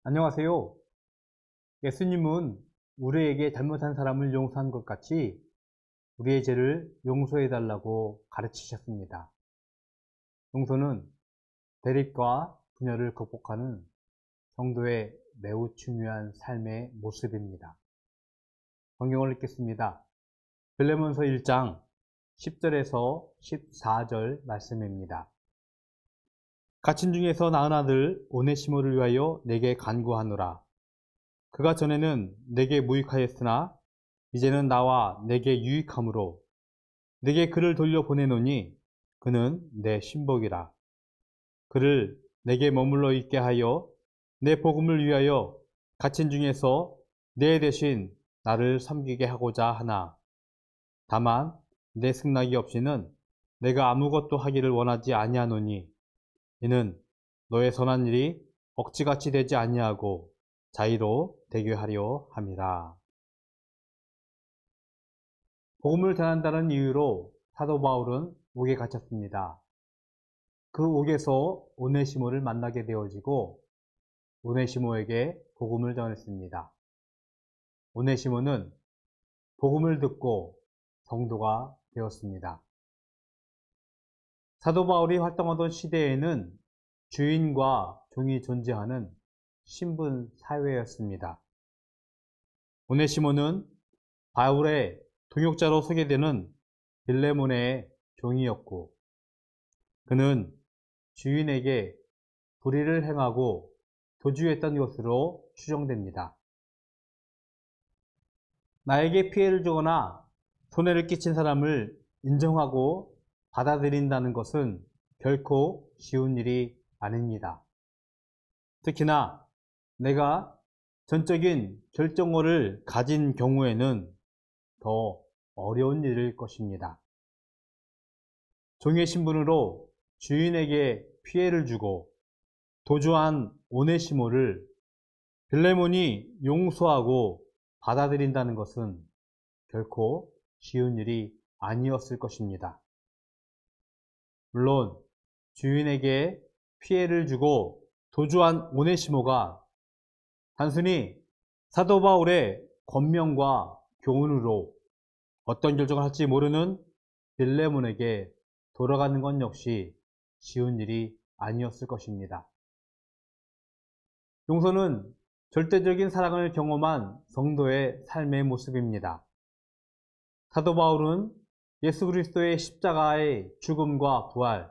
안녕하세요. 예수님은 우리에게 잘못한 사람을 용서한 것 같이 우리의 죄를 용서해 달라고 가르치셨습니다. 용서는 대립과 분열을 극복하는 성도의 매우 중요한 삶의 모습입니다. 성경을 읽겠습니다. 빌레몬서 1장 10절에서 14절 말씀입니다. 갇힌 중에서 낳은 아들 오네시모를 위하여 내게 간구하노라. 그가 전에는 내게 무익하였으나 이제는 나와 내게 유익함으로 내게 그를 돌려보내노니 그는 내 신복이라. 그를 내게 머물러 있게 하여 내 복음을 위하여 갇힌 중에서 내 대신 나를 섬기게 하고자 하나. 다만 내 승낙이 없이는 내가 아무것도 하기를 원하지 아니하노니 이는 너의 선한 일이 억지같이 되지 아니하고 자의로 되게 하려 함이라. 복음을 전한다는 이유로 사도 바울은 옥에 갇혔습니다. 그 옥에서 오네시모를 만나게 되어지고 오네시모에게 복음을 전했습니다. 오네시모는 복음을 듣고 성도가 되었습니다. 사도 바울이 활동하던 시대에는 주인과 종이 존재하는 신분 사회였습니다. 오네시모는 바울의 동역자로 소개되는 빌레몬의 종이었고 그는 주인에게 불의를 행하고 도주했던 것으로 추정됩니다. 나에게 피해를 주거나 손해를 끼친 사람을 인정하고 받아들인다는 것은 결코 쉬운 일이 아닙니다. 특히나 내가 전적인 결정권을 가진 경우에는 더 어려운 일일 것입니다. 종의 신분으로 주인에게 피해를 주고 도주한 오네시모를 빌레몬이 용서하고 받아들인다는 것은 결코 쉬운 일이 아니었을 것입니다. 물론 주인에게 피해를 주고 도주한 오네시모가 단순히 사도 바울의 권명과 교훈으로 어떤 결정을 할지 모르는 빌레몬에게 돌아가는 건 역시 쉬운 일이 아니었을 것입니다. 용서는 절대적인 사랑을 경험한 성도의 삶의 모습입니다. 사도 바울은 예수 그리스도의 십자가의 죽음과 부활,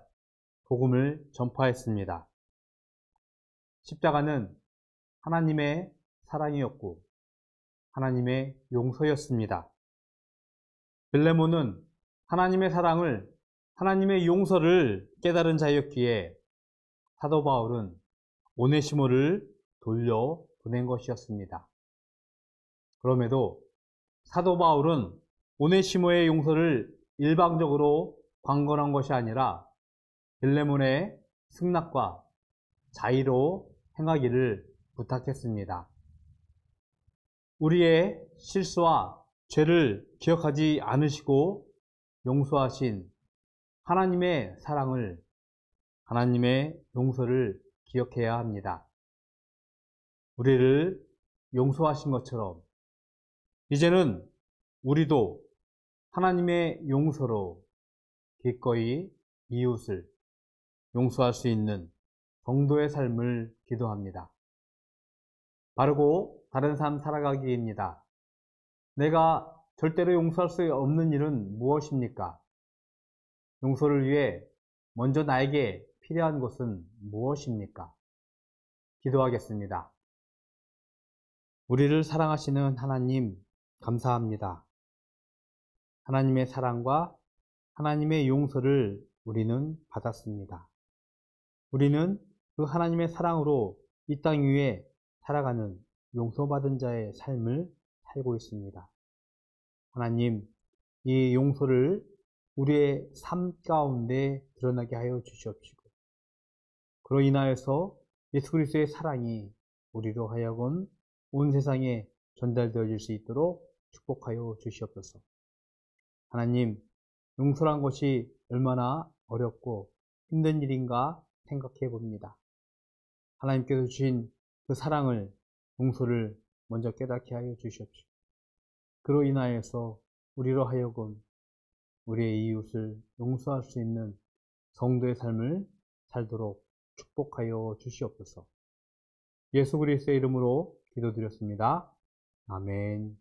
복음을 전파했습니다. 십자가는 하나님의 사랑이었고 하나님의 용서였습니다. 빌레몬은 하나님의 사랑을, 하나님의 용서를 깨달은 자였기에 사도 바울은 오네시모를 돌려보낸 것이었습니다. 그럼에도 사도 바울은 오네시모의 용서를 일방적으로 강권한 것이 아니라 빌레몬의 승낙과 자의로 행하기를 부탁했습니다. 우리의 실수와 죄를 기억하지 않으시고 용서하신 하나님의 사랑을, 하나님의 용서를 기억해야 합니다. 우리를 용서하신 것처럼 이제는 우리도 하나님의 용서로 기꺼이 이웃을 용서할 수 있는 성도의 삶을 기도합니다. 바르고 바른 삶 살아가기입니다. 내가 절대로 용서할 수 없는 일은 무엇입니까? 용서를 위해 먼저 나에게 필요한 것은 무엇입니까? 기도하겠습니다. 우리를 사랑하시는 하나님, 감사합니다. 하나님의 사랑과 하나님의 용서를 우리는 받았습니다. 우리는 그 하나님의 사랑으로 이 땅 위에 살아가는 용서받은 자의 삶을 살고 있습니다. 하나님, 이 용서를 우리의 삶 가운데 드러나게 하여 주시옵시고 그로 인하여서 예수 그리스도의 사랑이 우리로 하여금 온 세상에 전달되어질 수 있도록 축복하여 주시옵소서. 하나님, 용서란 것이 얼마나 어렵고 힘든 일인가 생각해 봅니다. 하나님께서 주신 그 사랑을, 용서를 먼저 깨닫게 하여 주시옵시고, 그로 인하여서 우리로 하여금 우리의 이웃을 용서할 수 있는 성도의 삶을 살도록 축복하여 주시옵소서. 예수 그리스도의 이름으로 기도드렸습니다. 아멘.